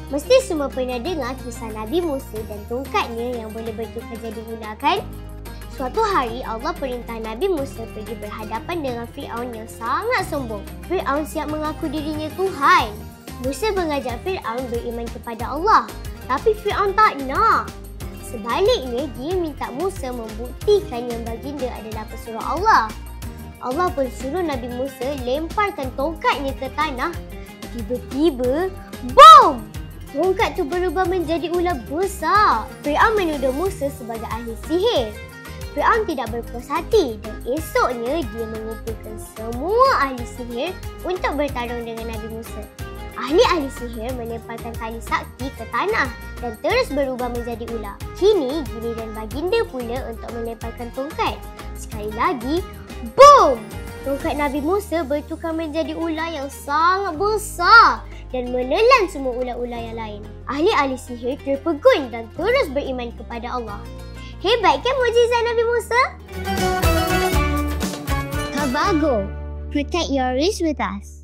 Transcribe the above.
Mesti semua pernah dengar kisah Nabi Musa dan tongkatnya yang boleh bertukar jadi ular kan? Suatu hari Allah perintah Nabi Musa pergi berhadapan dengan Fir'aun yang sangat sombong. Fir'aun siap mengaku dirinya Tuhan. Musa mengajak Fir'aun beriman kepada Allah. Tapi Fir'aun tak nak. Sebaliknya, dia minta Musa membuktikan yang baginda adalah pesuruh Allah. Allah pun suruh Nabi Musa lemparkan tongkatnya ke tanah. Tiba-tiba, boom! Tongkat tu berubah menjadi ular besar. Fir'aun menuduh Musa sebagai ahli sihir. Fir'aun tidak berpuas hati dan esoknya dia mengumpulkan semua ahli sihir untuk bertarung dengan Nabi Musa. Ahli-ahli sihir melemparkan tali sakti ke tanah dan terus berubah menjadi ular. Kini giliran baginda pula untuk melemparkan tongkat. Sekali lagi, boom! Tongkat Nabi Musa bertukar menjadi ular yang sangat besar dan menelan semua ular-ular yang lain. Ahli-ahli sihir terpegun dan terus beriman kepada Allah. Hebat kan mukjizat Nabi Musa? Kabago, protect your wrist with us.